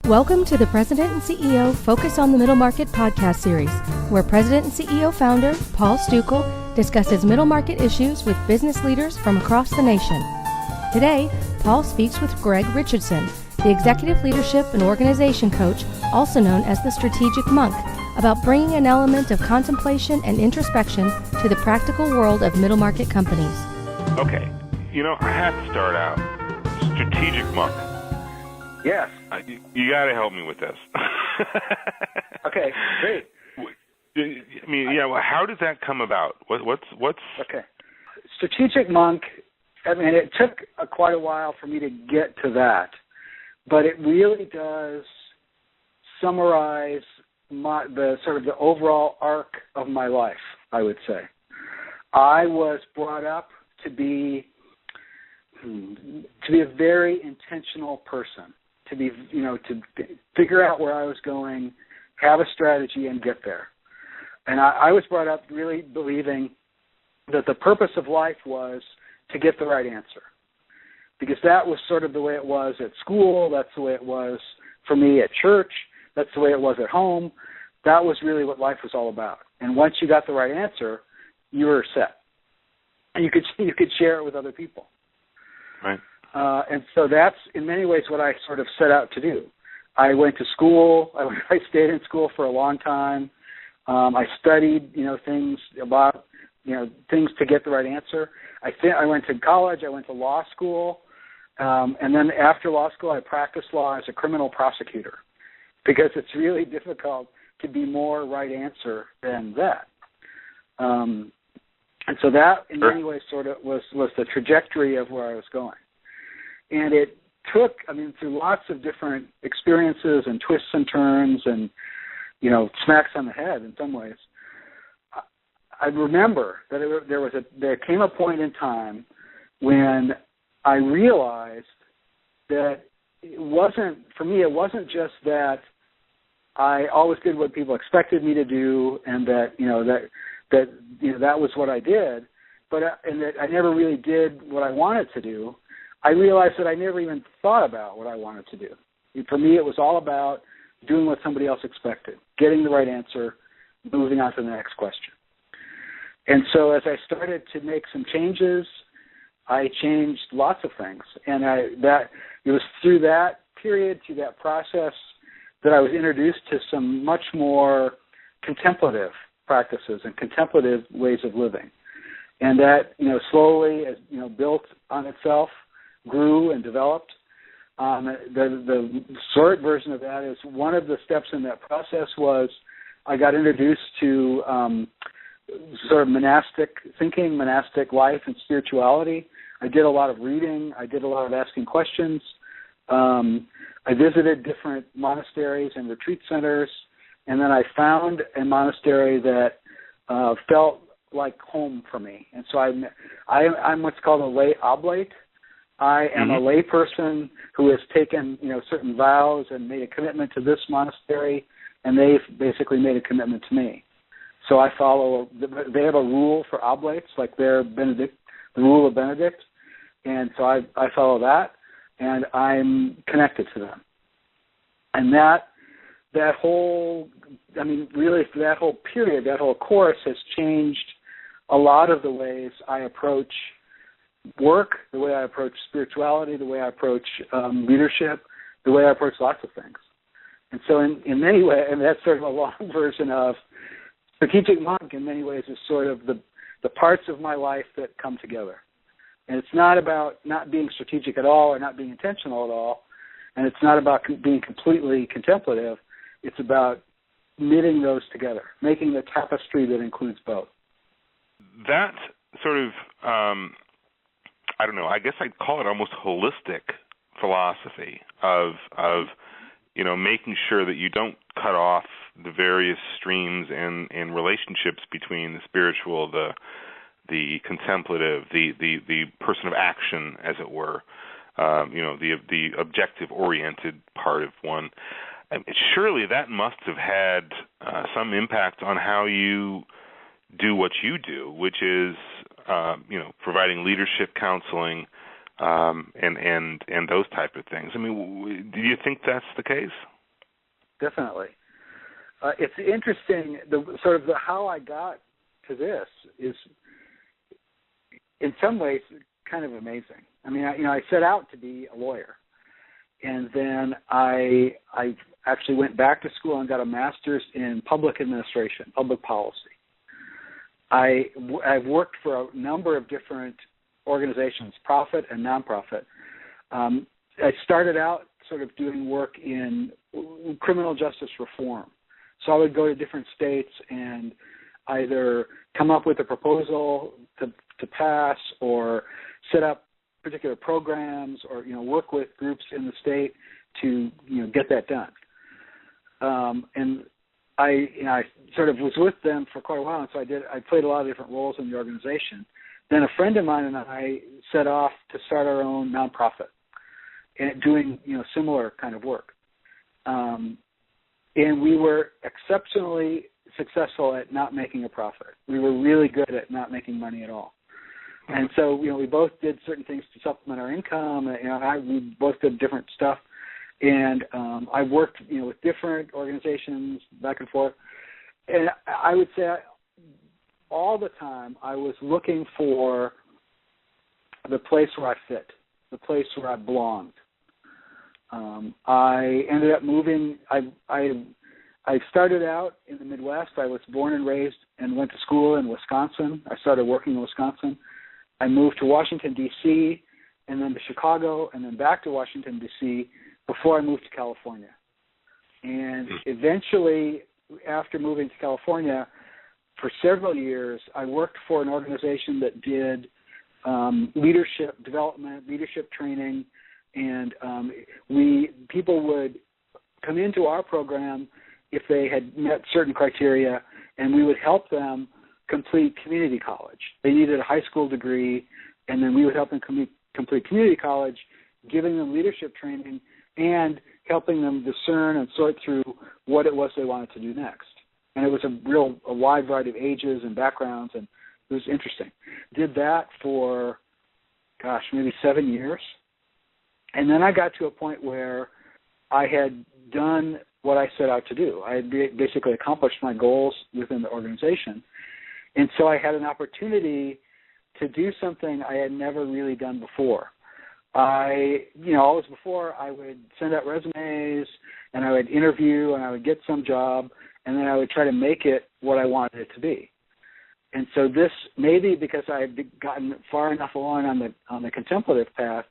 Welcome to the President and CEO Focus on the Middle Market podcast series, where President and CEO founder Paul Stukel discusses middle market issues with business leaders from across the nation. Today, Paul speaks with Greg Richardson, the executive leadership and organization coach, also known as the strategic monk, about bringing an element of contemplation and introspection to the practical world of middle market companies. Okay, I have to start out. Strategic monk. Yes. You got to help me with this. Okay, great. How does that come about? What's? Okay. Strategic monk. It took quite a while for me to get to that, but it really does summarize the overall arc of my life, I would say. I was brought up to be a very intentional person. To figure out where I was going, have a strategy, and get there. And I was brought up really believing that the purpose of life was to get the right answer. Because that was sort of the way it was at school, that's the way it was for me at church, that's the way it was at home. That was really what life was all about. And once you got the right answer, you were set. And you could share it with other people. Right. And so that's, in many ways, what I sort of set out to do. I went to school. I stayed in school for a long time. I studied, things about, things to get the right answer. I went to college. I went to law school. And then after law school, I practiced law as a criminal prosecutor because it's really difficult to be more right answer than that. And so that, in many ways, sort of was the trajectory of where I was going. And it took, through lots of different experiences and twists and turns and, smacks on the head in some ways, I remember that there came a point in time when I realized that it wasn't just that I always did what people expected me to do and that was what I did, and that I never really did what I wanted to do. I realized that I never even thought about what I wanted to do. For me, it was all about doing what somebody else expected, getting the right answer, moving on to the next question. And so as I started to make some changes, I changed lots of things. And it was through that period, through that process, that I was introduced to some much more contemplative practices and contemplative ways of living. And that, slowly, built on itself, grew and developed. The short version of that is one of the steps in that process was I got introduced to sort of monastic thinking, monastic life, and spirituality. I did a lot of reading. I did a lot of asking questions. I visited different monasteries and retreat centers, and then I found a monastery that felt like home for me. And so I'm what's called a lay oblate. I am a lay person who has taken, certain vows and made a commitment to this monastery, and they've basically made a commitment to me. So I follow. They have a rule for oblates, like their Benedict, the rule of Benedict, and so I follow that, and I'm connected to them. And that whole, really that whole period, that whole course has changed a lot of the ways I approach work, the way I approach spirituality, the way I approach leadership, the way I approach lots of things. And so in many ways, that's sort of a long version of strategic monk in many ways is sort of the parts of my life that come together. And it's not about not being strategic at all or not being intentional at all, and it's not about being completely contemplative. It's about knitting those together, making the tapestry that includes both. That sort of I don't know, I guess I'd call it almost holistic philosophy of making sure that you don't cut off the various streams and relationships between the spiritual, the contemplative, the person of action, as it were, the objective-oriented part of one. Surely that must have had some impact on how you do what you do, which is providing leadership counseling, and those type of things. I mean, do you think that's the case? Definitely. It's interesting. How I got to this is, in some ways, kind of amazing. I mean, I set out to be a lawyer, and then I actually went back to school and got a master's in public administration, public policy. I've worked for a number of different organizations, profit and nonprofit. I started out sort of doing work in criminal justice reform. So I would go to different states and either come up with a proposal to pass or set up particular programs or, work with groups in the state to, get that done. And I sort of was with them for quite a while, and so I played a lot of different roles in the organization. Then a friend of mine and I set off to start our own nonprofit and doing, similar kind of work. And we were exceptionally successful at not making a profit. We were really good at not making money at all. And so, we both did certain things to supplement our income. We both did different stuff. And I worked, with different organizations back and forth. And I would say all the time I was looking for the place where I fit, the place where I belonged. I ended up moving. I started out in the Midwest. I was born and raised and went to school in Wisconsin. I started working in Wisconsin. I moved to Washington, D.C., and then to Chicago, and then back to Washington, D.C., before I moved to California. And eventually, after moving to California, for several years, I worked for an organization that did leadership development, leadership training, and people would come into our program if they had met certain criteria, and we would help them complete community college. They needed a high school degree, and then we would help them complete community college, giving them leadership training and helping them discern and sort through what it was they wanted to do next. And it was a wide variety of ages and backgrounds, and it was interesting. Did that for, maybe 7 years. And then I got to a point where I had done what I set out to do. I had basically accomplished my goals within the organization. And so I had an opportunity to do something I had never really done before. Always before, I would send out resumes, and I would interview, and I would get some job, and then I would try to make it what I wanted it to be. And so this, maybe because I had gotten far enough along on the contemplative path,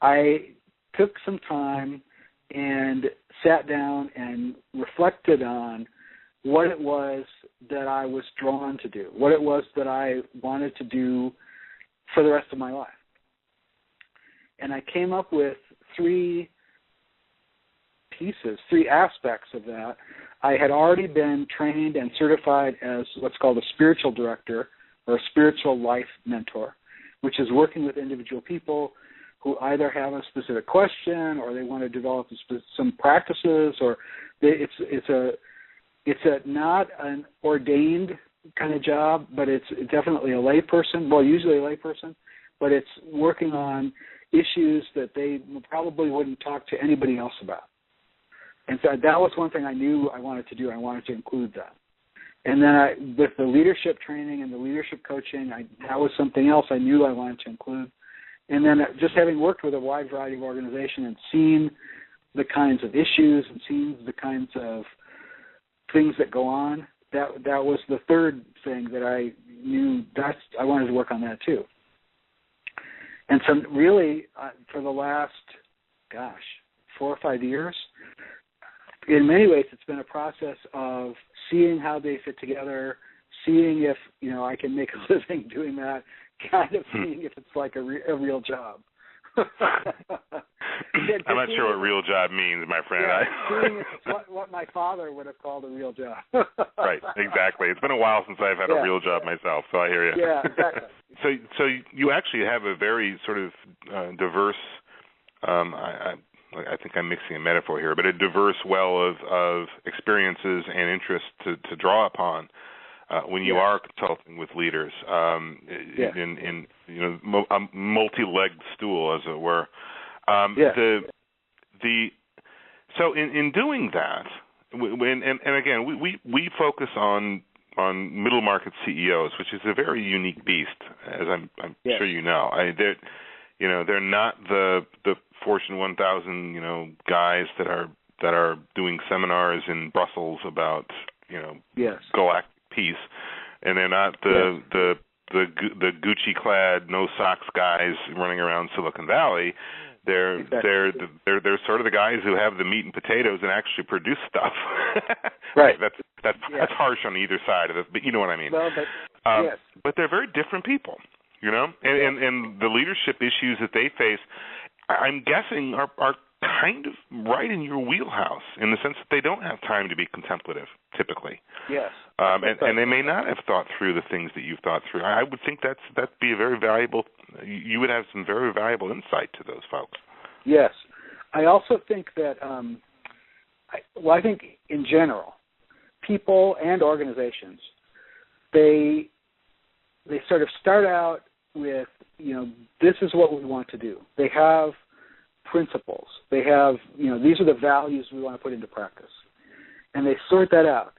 I took some time and sat down and reflected on what it was that I was drawn to do, what it was that I wanted to do for the rest of my life. And I came up with three aspects of that. I had already been trained and certified as what's called a spiritual director or a spiritual life mentor, which is working with individual people who either have a specific question or they want to develop some practices, or it's not an ordained kind of job, but it's definitely a layperson, usually a layperson, but it's working on issues that they probably wouldn't talk to anybody else about. And so that was one thing I knew I wanted to do. I wanted to include that. And then with the leadership training and the leadership coaching, that was something else I knew I wanted to include. And then just having worked with a wide variety of organizations and seen the kinds of issues and seen the kinds of things that go on, that was the third thing that I knew I wanted to work on that too. And so really, for the last, 4 or 5 years, in many ways it's been a process of seeing how they fit together, seeing if, I can make a living doing that, kind of seeing if it's like a real job. I'm not sure what real job means, my friend. Yeah, seeing if it's what my father would have called a real job. Right, exactly. It's been a while since I've had a real job myself, so I hear you. Yeah, exactly. So you actually have a very sort of diverse, I think I'm mixing a metaphor here, but a diverse well of experiences and interests to draw upon. when you are consulting with leaders in a multi-legged stool, as it were. So in doing that, and again, we focus on middle market CEOs, which is a very unique beast, as I'm sure you know. They're not the Fortune 1000 guys that are doing seminars in Brussels about galactic peace, and they're not the Gucci clad no socks guys running around Silicon Valley. They're sort of the guys who have the meat and potatoes and actually produce stuff. Right. That's harsh on either side of it, but you know what I mean. Well, but they're very different people, and the leadership issues that they face, I'm guessing, are kind of right in your wheelhouse, in the sense that they don't have time to be contemplative, typically. Yes. And they may not have thought through the things that you've thought through. I would think that'd be a very valuable. You would have some very valuable insight to those folks. Yes. I also think that, I think in general, people and organizations, they sort of start out with, this is what we want to do. They have principles. They have, these are the values we want to put into practice. And they sort that out.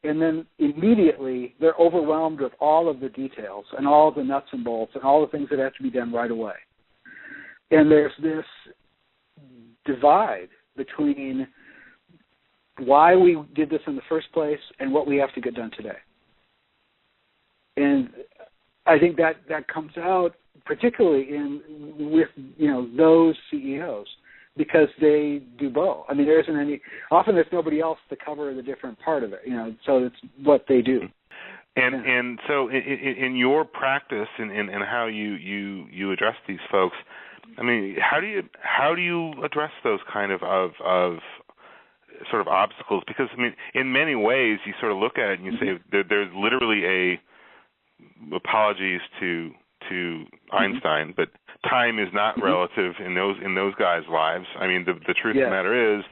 And then immediately they're overwhelmed with all of the details and all of the nuts and bolts and all the things that have to be done right away. And there's this divide between why we did this in the first place and what we have to get done today. And I think that comes out particularly with those CEOs, because they do both. I mean, often there's nobody else to cover the different part of it, so it's what they do. And so in your practice and how you address these folks, I mean, how do you address those kind of sort of obstacles? Because, I mean, in many ways you sort of look at it and you say there's literally apologies to Einstein, but time is not relative in those guys' lives. I mean, the truth of the matter is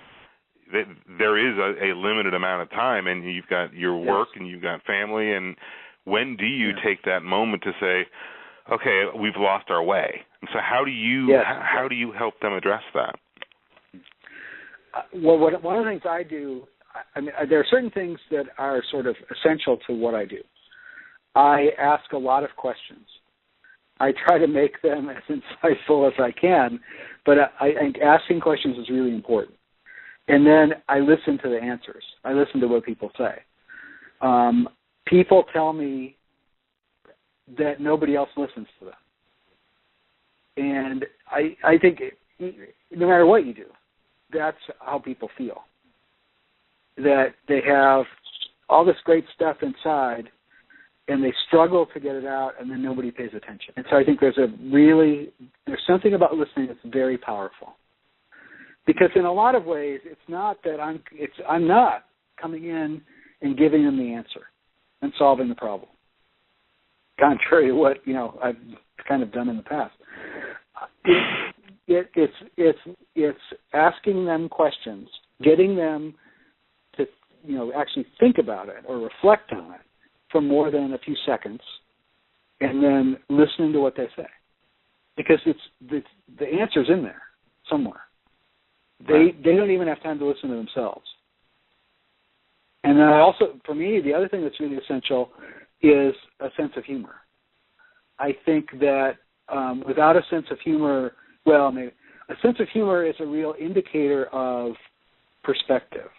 that there is a limited amount of time, and you've got your work and you've got family. And when do you take that moment to say, okay, we've lost our way? And so how do you help them address that? Well, one of the things I do, I mean, there are certain things that are sort of essential to what I do. I ask a lot of questions. I try to make them as insightful as I can, but I think asking questions is really important. And then I listen to the answers. I listen to what people say. People tell me that nobody else listens to them. And I think no matter what you do, that's how people feel. That they have all this great stuff inside, and they struggle to get it out, and then nobody pays attention. And so I think there's something about listening that's very powerful. Because in a lot of ways, it's not that I'm not coming in and giving them the answer and solving the problem, contrary to what I've kind of done in the past. It's asking them questions, getting them to actually think about it or reflect on it for more than a few seconds, and then listening to what they say, because the answer's in there somewhere. They don't even have time to listen to themselves. And then for me, the other thing that's really essential is a sense of humor. I think that without a sense of humor, a sense of humor is a real indicator of perspective.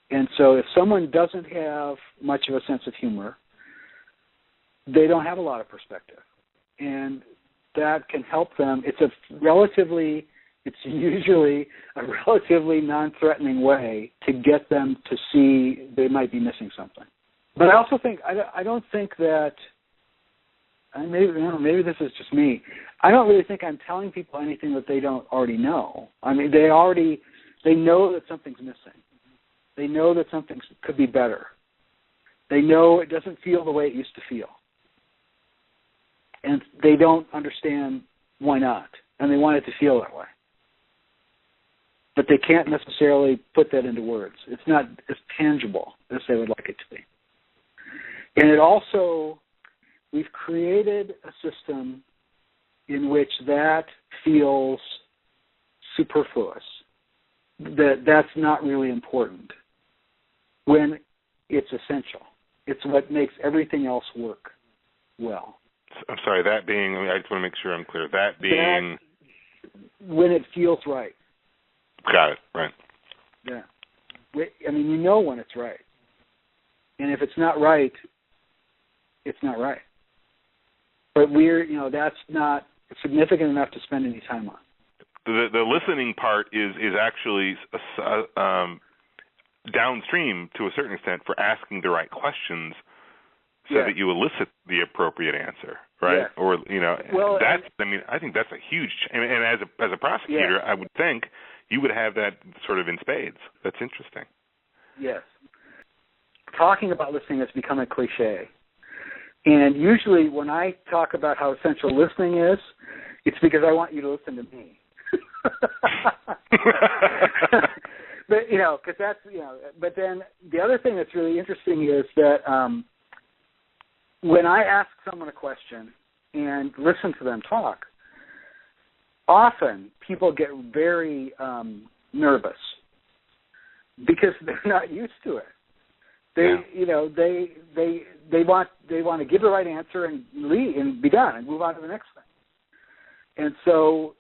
And so if someone doesn't have much of a sense of humor, they don't have a lot of perspective. And that can help them. It's usually a relatively non-threatening way to get them to see they might be missing something. But I also think, I don't think that, maybe this is just me, I don't really think I'm telling people anything that they don't already know. I mean, they know that something's missing. They know that something could be better. They know it doesn't feel the way it used to feel. And they don't understand why not, and they want it to feel that way. But they can't necessarily put that into words. It's not as tangible as they would like it to be. And it also, we've created a system in which that feels superfluous, that's not really important, when it's essential. It's what makes everything else work well. I'm sorry, that being, I just want to make sure I'm clear, that being... when it feels right. Got it, right. Yeah. I mean, you know when it's right. And if it's not right, it's not right. But that's not significant enough to spend any time on. The listening part is actually downstream to a certain extent for asking the right questions so that you elicit the appropriate answer, right? Yes. Or well, I think that's a huge, and as a prosecutor, I would think you would have that sort of in spades. That's interesting. Yes. Talking about listening has become a cliche. And usually when I talk about how essential listening is, it's because I want you to listen to me. But, because that's, but then the other thing that's really interesting is that when I ask someone a question and listen to them talk, often people get very nervous because they're not used to it. They want to give the right answer and leave and be done and move on to the next thing. And so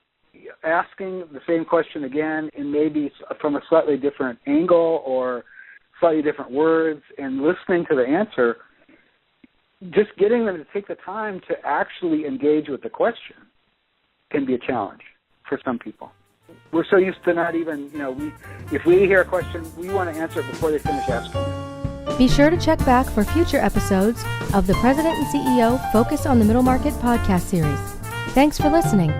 asking the same question again and maybe from a slightly different angle or slightly different words and listening to the answer, just getting them to take the time to actually engage with the question can be a challenge for some people. We're so used to not even, if we hear a question, we want to answer it before they finish asking it. Be sure to check back for future episodes of the President and CEO Focus on the Middle Market podcast series. Thanks for listening.